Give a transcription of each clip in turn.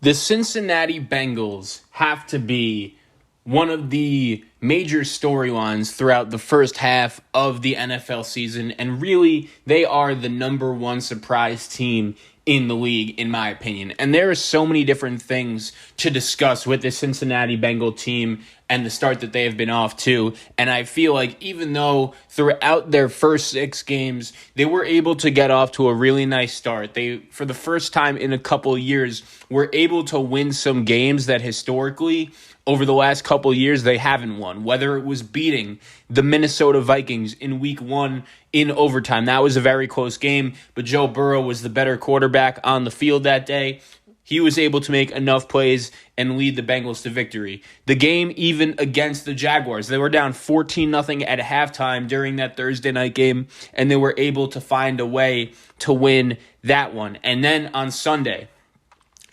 The Cincinnati Bengals have to be one of the major storylines throughout the first half of the NFL season, and really, they are the number one surprise team in the league, in my opinion. And there are so many different things to discuss with the Cincinnati Bengal team and the start that they have been off to. And I feel like even though throughout their first 6 games, they were able to get off to a really nice start. They, for the first time in a couple of years, were able to win some games that historically, over the last couple of years, they haven't won. Whether it was beating the Minnesota Vikings in week 1 in overtime. That was a very close game, but Joe Burrow was the better quarterback on the field that day. He was able to make enough plays and lead the Bengals to victory. The game even against the Jaguars. They were down 14-0 at halftime during that Thursday night game, and they were able to find a way to win that one. And then on Sunday,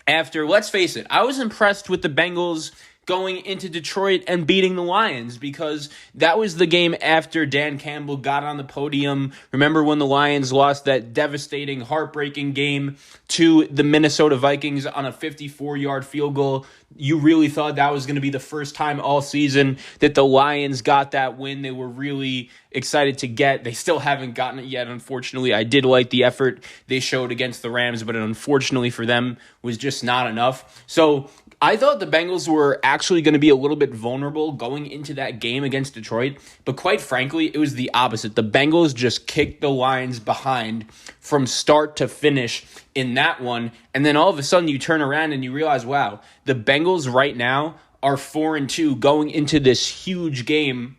after, let's face it, I was impressed with the Bengals going into Detroit and beating the Lions, because that was the game after Dan Campbell got on the podium. Remember when the Lions lost that devastating, heartbreaking game to the Minnesota Vikings on a 54-yard field goal? You really thought that was going to be the first time all season that the Lions got that win. They were really excited to get. They still haven't gotten it yet, unfortunately. I did like the effort they showed against the Rams, but unfortunately for them was just not enough. So I thought the Bengals were actually going to be a little bit vulnerable going into that game against Detroit, but quite frankly, it was the opposite. The Bengals just kicked the Lions behind from start to finish in that one, and then all of a sudden you turn around and you realize, wow, the Bengals right now are 4-2 going into this huge game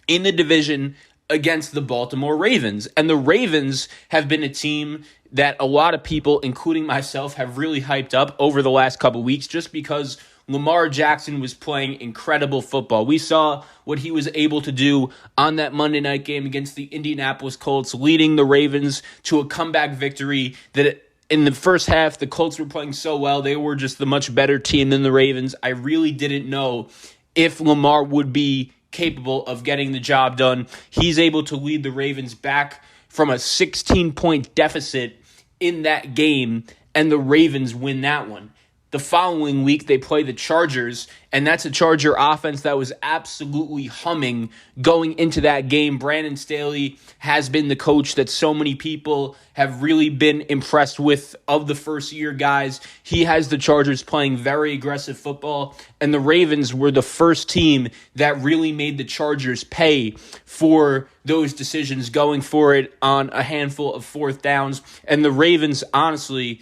in the division against the Baltimore Ravens. And the Ravens have been a team that a lot of people, including myself, have really hyped up over the last couple weeks just because Lamar Jackson was playing incredible football. We saw what he was able to do on that Monday night game against the Indianapolis Colts, leading the Ravens to a comeback victory that in the first half, the Colts were playing so well. They were just the much better team than the Ravens. I really didn't know if Lamar would be capable of getting the job done. He's able to lead the Ravens back from a 16-point deficit in that game, and the Ravens win that one. The following week, they play the Chargers, and that's a Charger offense that was absolutely humming going into that game. Brandon Staley has been the coach that so many people have really been impressed with of the first-year guys. He has the Chargers playing very aggressive football, and the Ravens were the first team that really made the Chargers pay for those decisions, going for it on a handful of fourth downs. And the Ravens, honestly,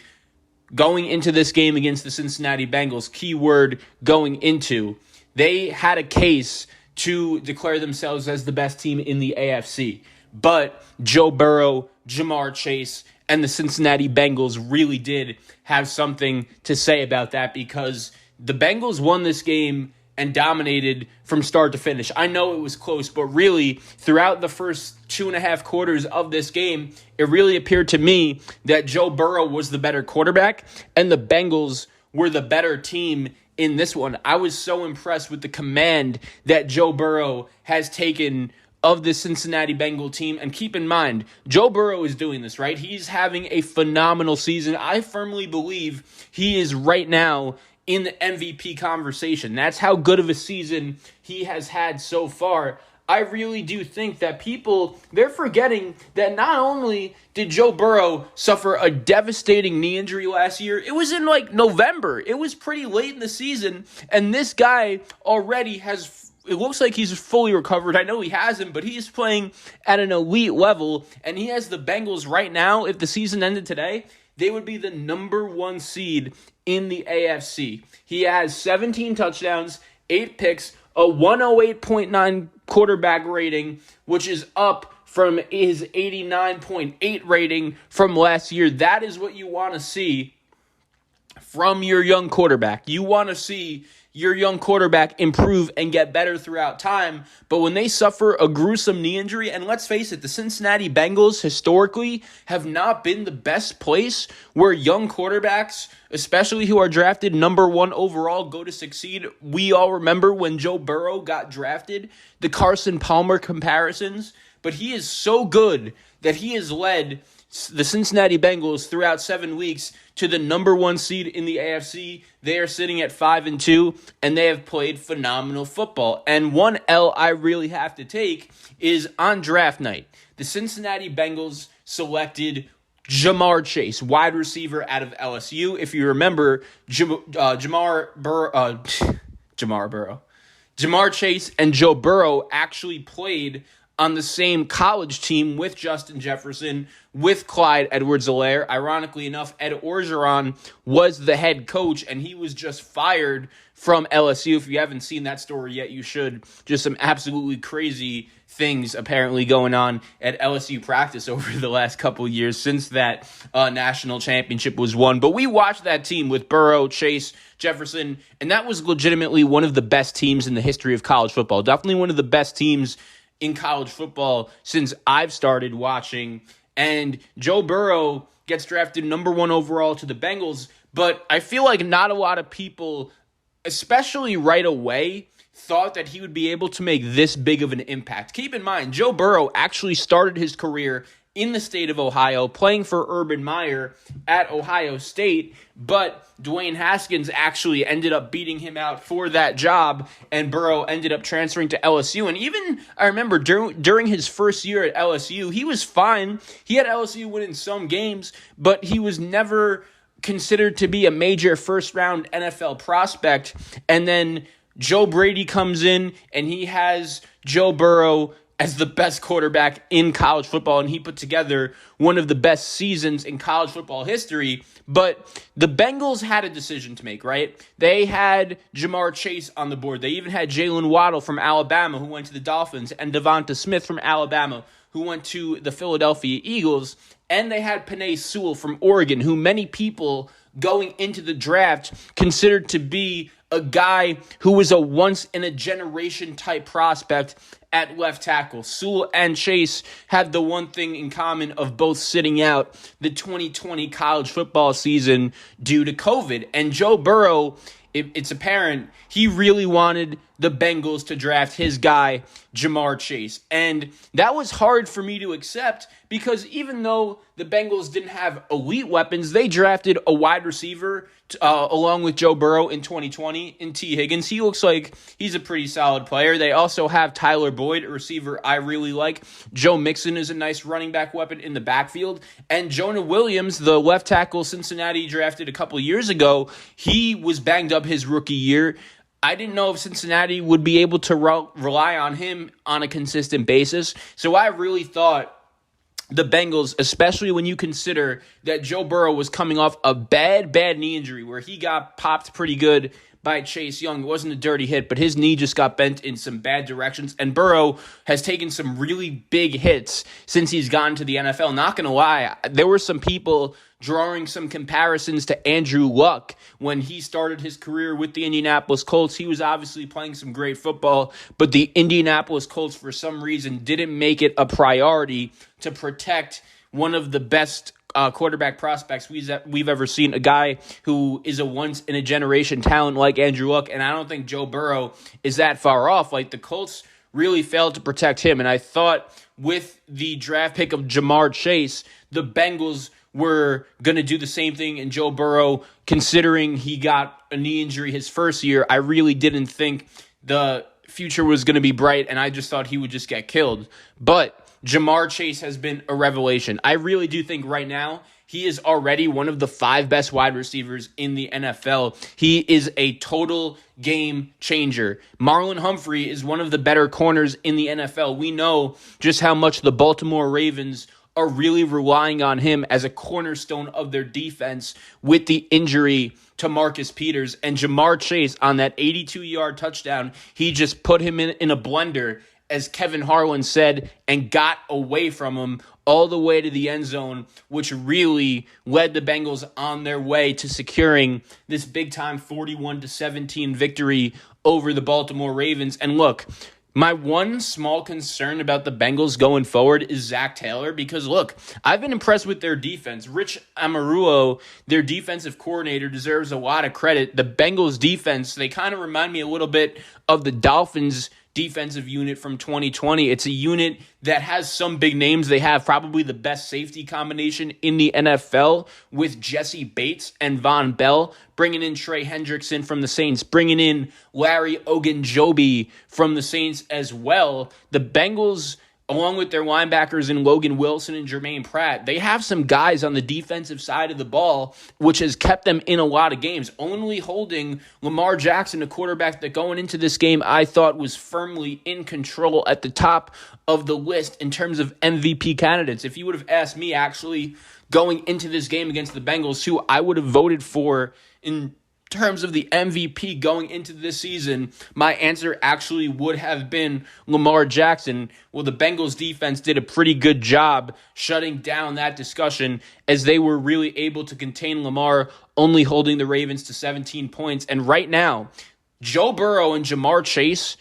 going into this game against the Cincinnati Bengals, keyword going into, they had a case to declare themselves as the best team in the AFC. But Joe Burrow, Jamar Chase, and the Cincinnati Bengals really did have something to say about that, because the Bengals won this game and dominated from start to finish. I know it was close, but really, throughout the first 2.5 quarters of this game, it really appeared to me that Joe Burrow was the better quarterback and the Bengals were the better team in this one. I was so impressed with the command that Joe Burrow has taken of the Cincinnati Bengal team. And keep in mind, Joe Burrow is doing this, right? He's having a phenomenal season. I firmly believe he is right now in the MVP conversation. That's how good of a season he has had so far. I really do think that people, they're forgetting that not only did Joe Burrow suffer a devastating knee injury last year, it was in November. It was pretty late in the season, and this guy already has, it looks like he's fully recovered. I know he hasn't, but he's playing at an elite level, and he has the Bengals right now. If the season ended today, they would be the number 1 seed in the AFC. He has 17 touchdowns, 8 picks, a 108.9 quarterback rating, which is up from his 89.8 rating from last year. That is what you want to see from your young quarterback. You want to see your young quarterback improve and get better throughout time. But when they suffer a gruesome knee injury, and let's face it, the Cincinnati Bengals historically have not been the best place where young quarterbacks, especially who are drafted number 1 overall, go to succeed. We all remember when Joe Burrow got drafted, the Carson Palmer comparisons, but he is so good that he has led the Cincinnati Bengals throughout 7 weeks to the number 1 seed in the AFC. They are sitting at 5-2, and they have played phenomenal football. And one L I really have to take is on draft night. The Cincinnati Bengals selected Jamar Chase, wide receiver out of LSU. If you remember, Jamar Chase and Joe Burrow actually played on the same college team with Justin Jefferson, with Clyde Edwards-Helaire. Ironically enough, Ed Orgeron was the head coach, and he was just fired from LSU. If you haven't seen that story yet, you should. Just some absolutely crazy things apparently going on at LSU practice over the last couple of years since that national championship was won. But we watched that team with Burrow, Chase, Jefferson, and that was legitimately one of the best teams in the history of college football. Definitely one of the best teams in college football since I've started watching. And Joe Burrow gets drafted number 1 overall to the Bengals, but I feel like not a lot of people, especially right away, thought that he would be able to make this big of an impact. Keep in mind, Joe Burrow actually started his career in the state of Ohio, playing for Urban Meyer at Ohio State, but Dwayne Haskins actually ended up beating him out for that job, and Burrow ended up transferring to LSU. And even, I remember, during his first year at LSU, he was fine. He had LSU winning some games, but he was never considered to be a major first-round NFL prospect. And then Joe Brady comes in, and he has Joe Burrow as the best quarterback in college football, and he put together one of the best seasons in college football history. But the Bengals had a decision to make, right? They had Jamar Chase on the board. They even had Jalen Waddle from Alabama, who went to the Dolphins, and Devonta Smith from Alabama, who went to the Philadelphia Eagles. And they had Penei Sewell from Oregon, who many people going into the draft considered to be a guy who was a once-in-a-generation type prospect at left tackle. Sewell and Chase had the one thing in common of both sitting out the 2020 college football season due to COVID. And Joe Burrow, it's apparent, he really wanted the Bengals to draft his guy, Jamar Chase. And that was hard for me to accept because even though the Bengals didn't have elite weapons, they drafted a wide receiver along with Joe Burrow in 2020 in T. Higgins. He looks like he's a pretty solid player. They also have Tyler Boyd, a receiver I really like. Joe Mixon is a nice running back weapon in the backfield. And Jonah Williams, the left tackle Cincinnati drafted a couple years ago, he was banged up his rookie year. I didn't know if Cincinnati would be able to rely on him on a consistent basis. So I really thought the Bengals, especially when you consider that Joe Burrow was coming off a bad knee injury where he got popped pretty good by Chase Young. It wasn't a dirty hit, but his knee just got bent in some bad directions. And Burrow has taken some really big hits since he's gotten to the NFL. Not going to lie, there were some people drawing some comparisons to Andrew Luck when he started his career with the Indianapolis Colts. He was obviously playing some great football, but the Indianapolis Colts, for some reason, didn't make it a priority to protect one of the best quarterback prospects we've ever seen, a guy who is a once-in-a-generation talent like Andrew Luck, and I don't think Joe Burrow is that far off. Like, the Colts really failed to protect him, and I thought with the draft pick of Jamar Chase, the Bengals were going to do the same thing, and Joe Burrow, considering he got a knee injury his first year, I really didn't think the future was going to be bright, and I just thought he would just get killed. But Jamar Chase has been a revelation. I really do think right now he is already one of the 5 best wide receivers in the NFL. He is a total game changer. Marlon Humphrey is one of the better corners in the NFL. We know just how much the Baltimore Ravens are really relying on him as a cornerstone of their defense with the injury to Marcus Peters. And Jamar Chase on that 82-yard touchdown, he just put him in a blender, as Kevin Harlan said, and got away from him all the way to the end zone, which really led the Bengals on their way to securing this big-time 41-17 victory over the Baltimore Ravens. And look, my one small concern about the Bengals going forward is Zach Taylor, because, look, I've been impressed with their defense. Rich Amaruo, their defensive coordinator, deserves a lot of credit. The Bengals defense, they kind of remind me a little bit of the Dolphins defensive unit from 2020. It's a unit that has some big names. They have probably the best safety combination in the NFL with Jesse Bates and Von Bell, bringing in Trey Hendrickson from the Saints, bringing in Larry Ogunjobi from the Saints as well. The Bengals, along with their linebackers in Logan Wilson and Jermaine Pratt, they have some guys on the defensive side of the ball, which has kept them in a lot of games, only holding Lamar Jackson, a quarterback that going into this game I thought was firmly in control at the top of the list in terms of MVP candidates. If you would have asked me actually going into this game against the Bengals, who I would have voted for in terms of the MVP going into this season, my answer actually would have been Lamar Jackson. Well, the Bengals defense did a pretty good job shutting down that discussion as they were really able to contain Lamar, only holding the Ravens to 17 points. And right now, Joe Burrow and Jamar Chase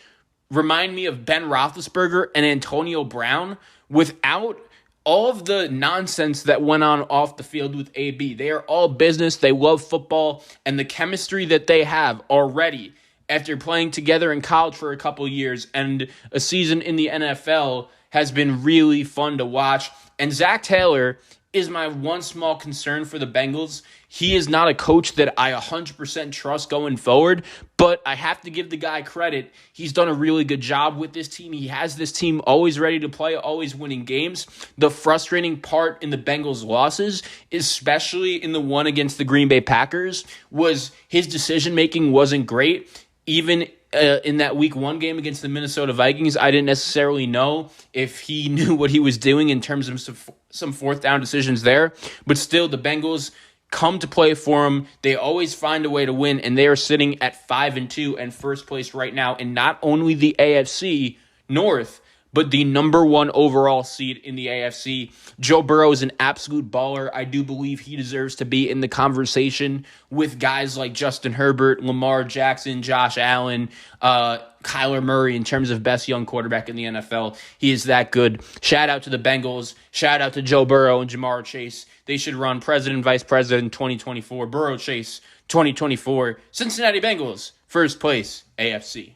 remind me of Ben Roethlisberger and Antonio Brown without all of the nonsense that went on off the field with AB. They are all business. They love football, and the chemistry that they have already after playing together in college for a couple years and a season in the NFL has been really fun to watch. And Zach Taylor is my one small concern for the Bengals. He is not a coach that I 100% trust going forward, but I have to give the guy credit. He's done a really good job with this team. He has this team always ready to play, always winning games. The frustrating part in the Bengals' losses, especially in the one against the Green Bay Packers, was his decision-making wasn't great. Even in that week 1 game against the Minnesota Vikings, I didn't necessarily know if he knew what he was doing in terms of some fourth down decisions there. But still, the Bengals come to play for him. They always find a way to win, and they are sitting at 5-2 and first place right now in not only the AFC North, but the number 1 overall seed in the AFC. Joe Burrow is an absolute baller. I do believe he deserves to be in the conversation with guys like Justin Herbert, Lamar Jackson, Josh Allen, Kyler Murray in terms of best young quarterback in the NFL. He is that good. Shout out to the Bengals. Shout out to Joe Burrow and Jamar Chase. They should run president, vice president 2024. Burrow Chase 2024. Cincinnati Bengals, first place, AFC.